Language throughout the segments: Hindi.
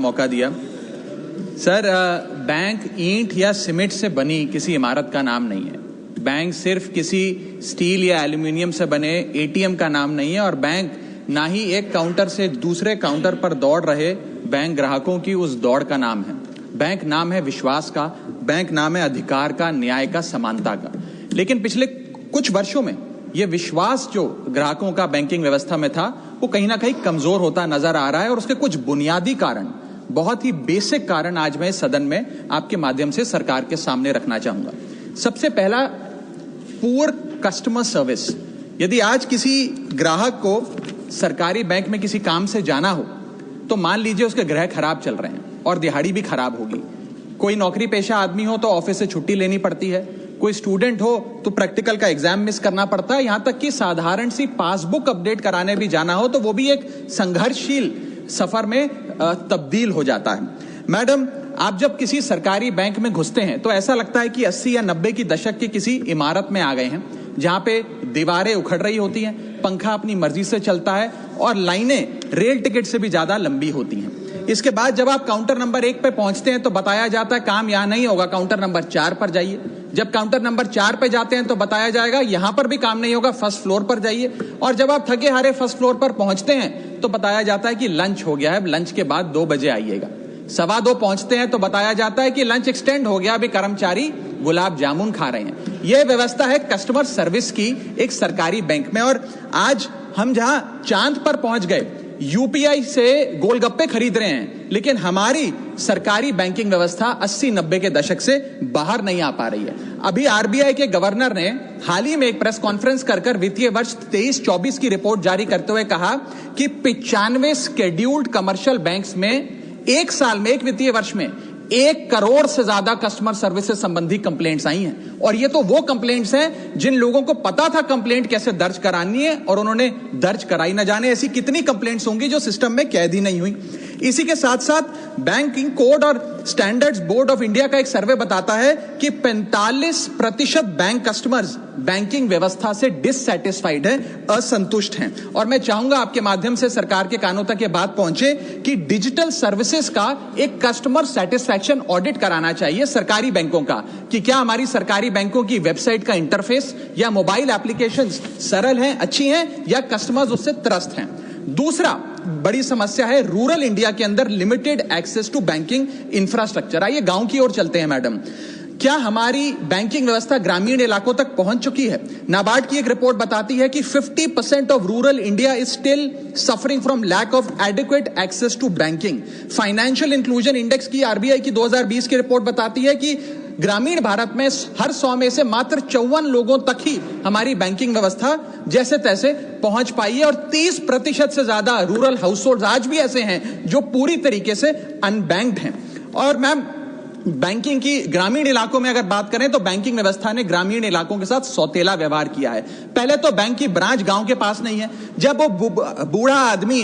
मौका दिया। सर, बैंक ईंट या सीमेंट से बनी किसी इमारत का नाम नहीं है। बैंक सिर्फ किसी स्टील या एल्यूमिनियम से बने एटीएम का नाम नहीं है, और बैंक ना ही एक काउंटर से दूसरे काउंटर पर दौड़ रहे बैंक ग्राहकों की उस दौड़ का नाम है। बैंक नाम है विश्वास का, बैंक नाम है अधिकार का, न्याय का, समानता का। लेकिन पिछले कुछ वर्षों में यह विश्वास जो ग्राहकों का बैंकिंग व्यवस्था में था वो कहीं ना कहीं कमजोर होता नजर आ रहा है, और उसके कुछ बुनियादी कारण, बहुत ही बेसिक कारण आज मैं सदन में आपके माध्यम से सरकार के सामने रखना चाहूंगा। सबसे पहला, पुअर कस्टमर सर्विस। यदि आज किसी ग्राहक को सरकारी बैंक में किसी काम से जाना हो तो मान लीजिए उसके ग्रह खराब चल रहे हैं और दिहाड़ी भी खराब होगी। कोई नौकरी पेशा आदमी हो तो ऑफिस से छुट्टी लेनी पड़ती है, कोई स्टूडेंट हो तो प्रैक्टिकल का एग्जाम मिस करना पड़ता है, यहां तक कि साधारण सी पासबुक अपडेट कराने भी जाना हो तो वो भी एक संघर्षशील सफर में तब्दील हो जाता है। मैडम, आप जब किसी सरकारी बैंक में घुसते हैं तो ऐसा लगता है कि 80 या 90 की दशक की किसी इमारत में आ गए हैं, जहां पे दीवारें उखड़ रही होती हैं, पंखा अपनी मर्जी से चलता है और लाइनें रेल टिकट से भी ज्यादा लंबी होती हैं। इसके बाद जब आप काउंटर नंबर 1 पे पहुंचते हैं तो बताया जाता है काम यहां नहीं होगा, काउंटर नंबर 4 पर जाइए। जब काउंटर नंबर 4 पे जाते हैं तो बताया जाएगा यहां पर भी काम नहीं होगा, फर्स्ट फ्लोर पर जाइए। और जब आप थके हारे फर्स्ट फ्लोर पर पहुंचते हैं तो बताया जाता है कि लंच हो गया है, लंच के बाद 2 बजे आइएगा। 2:15 पहुंचते हैं तो बताया जाता है कि लंच एक्सटेंड हो गया, अभी कर्मचारी गुलाब जामुन खा रहे हैं। यह व्यवस्था है कस्टमर सर्विस की एक सरकारी बैंक में। और आज हम जहां चांद पर पहुंच गए, यूपीआई से गोलगप्पे खरीद रहे हैं, लेकिन हमारी सरकारी बैंकिंग व्यवस्था 80-90 के दशक से बाहर नहीं आ पा रही है। अभी आरबीआई के गवर्नर ने हाल ही में एक प्रेस कॉन्फ्रेंस कर वित्तीय वर्ष 23-24 की रिपोर्ट जारी करते हुए कहा कि 95 शेड्यूल्ड कमर्शियल बैंक्स में एक साल में, एक वित्तीय वर्ष में 1 करोड़ से ज्यादा कस्टमर सर्विस से संबंधी कंप्लेंट्स आई हैं। और ये तो वो कंप्लेंट्स हैं जिन लोगों को पता था कंप्लेंट कैसे दर्ज करानी है और उन्होंने दर्ज कराई। न जाने ऐसी कितनी कंप्लेंट्स होंगी जो सिस्टम में कैद ही नहीं हुई। इसी के साथ साथ बैंकिंग कोड और स्टैंडर्ड्स बोर्ड ऑफ इंडिया का एक सर्वे बताता है कि 45% बैंक कस्टमर्स बैंकिंग व्यवस्था से डिससैटिस्फाइड है, असंतुष्ट हैं। और मैं चाहूंगा आपके माध्यम से सरकार के कानों तक ये बात पहुंचे कि डिजिटल सर्विसेज का एक कस्टमर सेटिस्फैक्शन ऑडिट कराना चाहिए सरकारी बैंकों का, कि क्या हमारी सरकारी बैंकों की वेबसाइट का इंटरफेस या मोबाइल एप्लीकेशंस सरल हैं, अच्छी हैं, या कस्टमर्स उससे त्रस्त हैं। दूसरा बड़ी समस्या है रूरल इंडिया के अंदर limited access to banking infrastructure. आइए गांव की ओर चलते हैं। मैडम, क्या हमारी बैंकिंग व्यवस्था ग्रामीण इलाकों तक पहुंच चुकी है? नाबार्ड की एक रिपोर्ट बताती है कि 50% of rural India is still suffering from lack of adequate access to banking. Financial inclusion index की आरबीआई की 2020 की रिपोर्ट बताती है कि ग्रामीण भारत में हर 100 में से मात्र 54 लोगों तक ही हमारी बैंकिंग व्यवस्था जैसे तैसे पहुंच पाई है, और 30% से ज्यादा रूरल हाउसहोल्ड आज भी ऐसे हैं जो पूरी तरीके से अनबैंक्ड हैं। और मैम, बैंकिंग की ग्रामीण इलाकों में अगर बात करें तो बैंकिंग व्यवस्था ने ग्रामीण इलाकों के साथ सौतेला व्यवहार किया है। पहले तो बैंक की ब्रांच गांव के पास नहीं है। जब वो बूढ़ा आदमी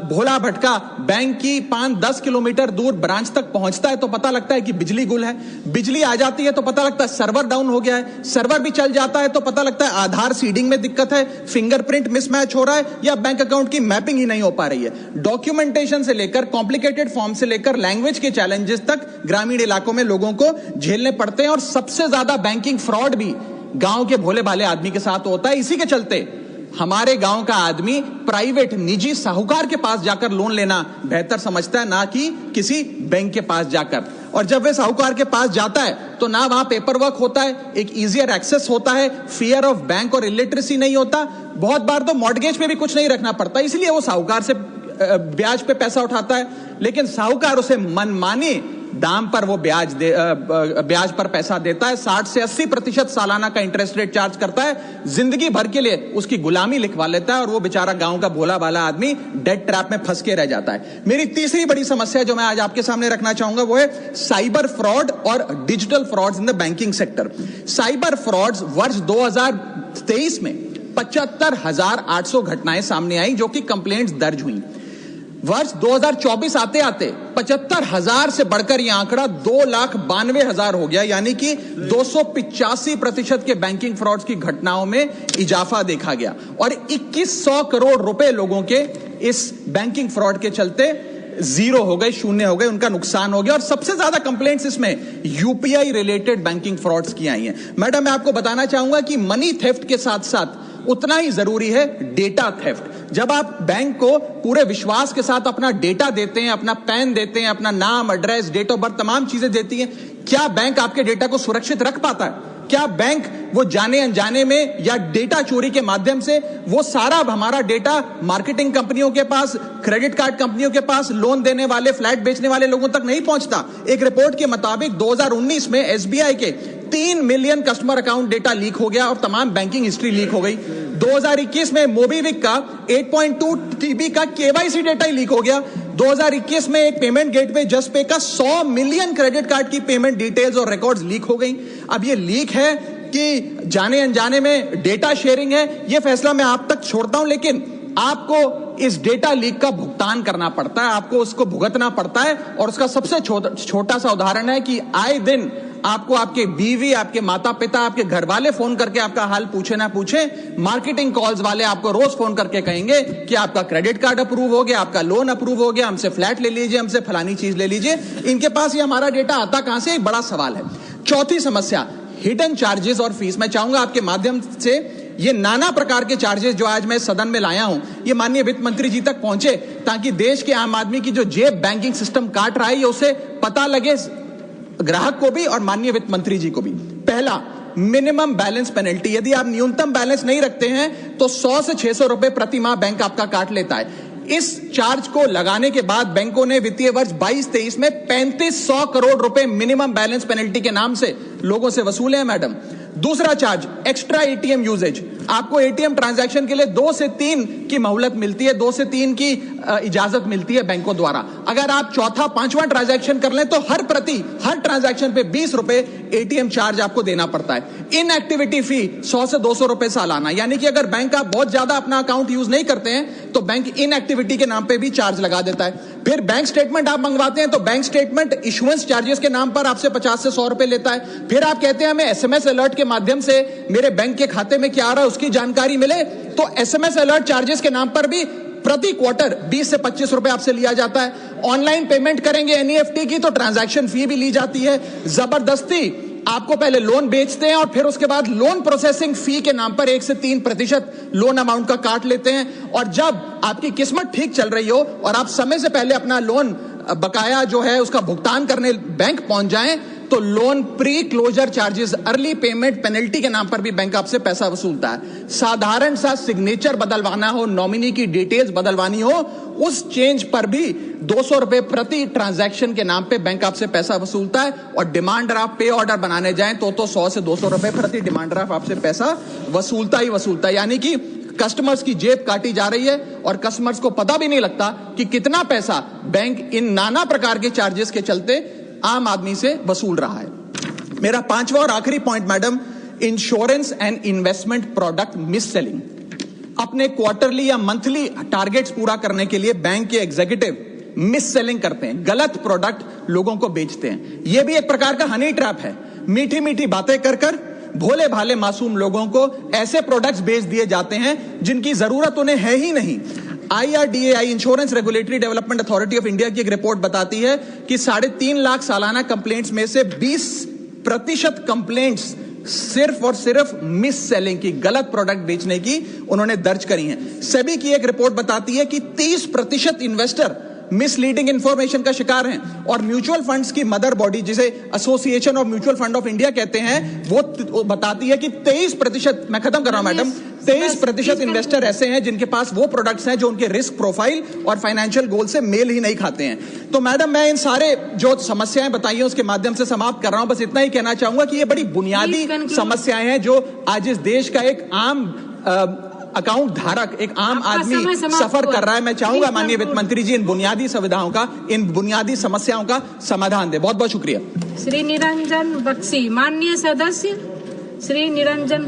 भोला भटका बैंक की 5-10 किलोमीटर दूर ब्रांच तक पहुंचता है तो पता लगता है कि बिजली गुल है। बिजली आ जाती है तो पता लगता है सर्वर डाउन हो गया है। सर्वर भी चल जाता है तो पता लगता है आधार सीडिंग में दिक्कत है, फिंगरप्रिंट मिसमैच हो रहा है, या बैंक अकाउंट की मैपिंग ही नहीं हो पा रही है। डॉक्यूमेंटेशन से लेकर कॉम्प्लिकेटेड फॉर्म से लेकर लैंग्वेज के चैलेंजेस तक ग्रामीण इलाकों में लोगों को झेलने पड़ते हैं। और सबसे ज्यादा बैंकिंग फ्रॉड भी गांव के भोले भाले आदमी के साथ होता है। इसी के चलते हमारे गांव का आदमी प्राइवेट निजी साहूकार के पास जाकर लोन लेना बेहतर समझता है, ना कि किसी बैंक के पास जाकर। और जब वे साहूकार के पास जाता है तो ना वहां पेपर वर्क होता है, एक इजियर एक्सेस होता है, फियर ऑफ बैंक और इलिटरेसी नहीं होता। बहुत बार तो मॉर्गेज पे भी कुछ नहीं रखना पड़ता, इसलिए वो साहूकार से ब्याज पे पैसा उठाता है, लेकिन साहूकार उसे मनमानी दाम पर वो ब्याज पर पैसा देता है। 60 से 80% सालाना का इंटरेस्ट रेट चार्ज करता है, जिंदगी भर के लिए उसकी गुलामी लिखवा लेता है, और वो बेचारा गांव का भोला भाला आदमी डेट ट्रैप में फंस के रह जाता है। मेरी तीसरी बड़ी समस्या जो मैं आज आपके सामने रखना चाहूंगा वो है साइबर फ्रॉड और digital frauds in the banking sector. Cyber frauds वर्ष 2023 में 75,800 घटनाएं सामने आई जो कि कंप्लेंट्स दर्ज हुई। वर्ष 2024 आते आते 75,000 से बढ़कर यह आंकड़ा 2,92,000 हो गया, यानी कि 285% के बैंकिंग फ्रॉड्स की घटनाओं में इजाफा देखा गया। और 2100 करोड़ रुपए लोगों के इस बैंकिंग फ्रॉड के चलते जीरो हो गए, शून्य हो गए, उनका नुकसान हो गया। और सबसे ज्यादा कंप्लेंट्स इसमें यूपीआई रिलेटेड बैंकिंग फ्रॉड्स की आई हैं। मैडम, मैं आपको बताना चाहूंगा कि मनी थेफ्ट के साथ साथ उतना ही जरूरी है डेटा थेफ्ट। जब आप बैंक को पूरे विश्वास के साथ अपना डेटा देते हैं, अपना पैन देते हैं, अपना नाम, एड्रेस, डेट ऑफ बर्थ, तमाम चीजें देती हैं, क्या बैंक आपके डेटा को सुरक्षित रख पाता है? क्या बैंक वो जाने अनजाने में या डेटा चोरी के माध्यम से वो सारा हमारा डेटा मार्केटिंग कंपनियों के पास, क्रेडिट कार्ड कंपनियों के पास, लोन देने वाले, फ्लैट बेचने वाले लोगों तक नहीं पहुंचता? एक रिपोर्ट के मुताबिक 2019 में एसबीआई के 3 million customer account data leak हो गया और तमाम बैंकिंग हिस्ट्री लीक हो गई। 2021 में मोबीविक का 8.2 TB का केवाईसी डेटा ही लीक हो गया। 2021 में एक पेमेंट गेटवे जस्ट पे का 100 मिलियन क्रेडिट कार्ड की पेमेंट डिटेल्स और रिकॉर्ड्स लीक हो गई। अब ये लीक है कि जाने अनजाने में डेटा शेयरिंग है, ये फैसला मैं आप तक छोड़ता हूं, लेकिन आपको इस डेटा लीक का भुगतान करना पड़ता है, आपको उसको भुगतना पड़ता है। और उसका सबसे छोटा सा उदाहरण है कि आए दिन आपको आपके बीवी, आपके माता पिता, आपके घर वाले फोन करके आपका हाल पूछे ना पूछे, मार्केटिंग कॉल्स वाले आपको रोज फोन करके कहेंगे कि आपका क्रेडिट कार्ड अप्रूव हो गया, आपका लोन अप्रूव हो गया, हमसे फ्लैट ले लीजिए, हमसे फलानी चीज ले लीजिए। इनके पास ये हमारा डेटा आता कहां से, एक बड़ा सवाल है। चौथी समस्या, हिडन चार्जेस और फीस। मैं चाहूंगा आपके माध्यम से ये नाना प्रकार के चार्जेस जो आज मैं सदन में लाया हूं, ये माननीय वित्त मंत्री जी तक पहुंचे, ताकि देश के आम आदमी की जो जेब बैंकिंग सिस्टम काट रहा है, ये उसे पता लगे, ग्राहक को भी और माननीय वित्त मंत्री जी को भी। पहला, मिनिमम बैलेंस पेनल्टी। यदि आप न्यूनतम बैलेंस नहीं रखते हैं तो 100 से 600 रुपए प्रति माह बैंक आपका काट लेता है। इस चार्ज को लगाने के बाद बैंकों ने वित्तीय वर्ष 22-23 में 3500 करोड़ रुपए मिनिमम बैलेंस पेनल्टी के नाम से लोगों से वसूले हैं। मैडम, दूसरा चार्ज, एक्स्ट्रा एटीएम यूजेज। आपको एटीएम ट्रांजैक्शन के लिए 2 से 3 की मोहलत मिलती है, 2 से 3 की इजाजत मिलती है बैंकों द्वारा। अगर आप चौथा, पांचवा ट्रांजैक्शन कर लें तो हर ट्रांजैक्शन पे 20 रुपए एटीएम चार्ज आपको देना पड़ता है। इनएक्टिविटी फी 100 से 200 रुपए सालाना, यानी कि अगर बैंक आप बहुत ज्यादा अपना अकाउंट यूज नहीं करते हैं तो बैंक इनएक्टिविटी के नाम पे भी चार्ज लगा देता है। फिर बैंक स्टेटमेंट आप मंगवाते हैं तो बैंक स्टेटमेंट इशुएंस चार्जेस के नाम पर आपसे 50 से 100 रुपए लेता है। फिर आप कहते हैं हमें एसएमएस अलर्ट के माध्यम से मेरे बैंक के खाते में क्या आ रहा है उसकी जानकारी मिले, तो एसएमएस अलर्ट चार्जेस के नाम पर भी प्रति क्वार्टर 20 से 25 रुपए आपसे लिया जाता है। ऑनलाइन पेमेंट करेंगे एनईएफटी की तो ट्रांजैक्शन फी भी ली जाती है। जबरदस्ती आपको पहले लोन बेचते हैं और फिर उसके बाद लोन प्रोसेसिंग फी के नाम पर 1 से 3% लोन अमाउंट का काट लेते हैं। और जब आपकी किस्मत ठीक चल रही हो और आप समय से पहले अपना लोन बकाया जो है उसका भुगतान करने बैंक पहुंच जाएं तो loan pre closure charges, early payment penalty के नाम पर भी बैंक आपसे पैसा वसूलता है। साधारण सा सिग्नेचर बदलवाना हो, नॉमिनी की डिटेल्स बदलवानी हो, उस चेंज पर भी 200 रुपए प्रति ट्रांजैक्शन के नाम पे बैंक आपसे पैसा वसूलता है। और डिमांड ड्राफ्ट, पे ऑर्डर बनाने जाएं तो 100 से 200 रुपए प्रति डिमांड ड्राफ्ट आपसे पैसा वसूलता ही वसूलता है। यानी कि कस्टमर्स की जेब काटी जा रही है और कस्टमर्स को पता भी नहीं लगता कि कितना पैसा बैंक इन नाना प्रकार के चार्जेस के चलते आम आदमी से वसूल रहा है। मेरा पांचवा और आखिरी point madam, insurance and investment product miss selling. अपने क्वार्टरली या मंथली टारगेट्स पूरा करने के लिए बैंक के एग्जीक्यूटिव मिस सेलिंग करते हैं, गलत प्रोडक्ट लोगों को बेचते हैं। यह भी एक प्रकार का हनी ट्रैप है। मीठी मीठी बातें कर कर भोले भाले मासूम लोगों को ऐसे प्रोडक्ट्स बेच दिए जाते हैं जिनकी जरूरत उन्हें है ही नहीं। IRDAI, insurance regulatory development authority of India की एक रिपोर्ट बताती है कि 3.5 लाख सालाना कंप्लेंट्स में से 20% कंप्लेंट्स सिर्फ और सिर्फ मिस सेलिंग की, गलत प्रोडक्ट बेचने की उन्होंने दर्ज करी हैं। सेबी की एक रिपोर्ट बताती है कि 30% इन्वेस्टर मिसलीडिंग इंफॉर्मेशन का शिकार हैं। और म्यूचुअल फंड्स की मदर बॉडी, जिसे association of mutual fund of India कहते हैं, वो बताती है कि 23%, मैं खत्म कर रहा हूं मैडम, 23% इन्वेस्टर ऐसे हैं जिनके पास वो प्रोडक्ट्स हैं जो उनके रिस्क प्रोफाइल और फाइनेंशियल गोल से मेल ही नहीं खाते हैं। तो मैडम, मैं इन सारे जो समस्याएं बताई हैं उसके माध्यम से समाप्त कर रहा हूं। बस इतना ही कहना चाहूंगा कि ये बड़ी बुनियादी समस्याएं हैं जो आज इस देश का एक आम अकाउंट धारक, एक आम आदमी सफर कर रहा है। मैं चाहूंगा माननीय वित्त मंत्री जी इन बुनियादी सुविधाओं का, इन बुनियादी समस्याओं का समाधान दे। बहुत बहुत शुक्रिया। श्री निरंजन बख्शी, माननीय सदस्य श्री निरंजन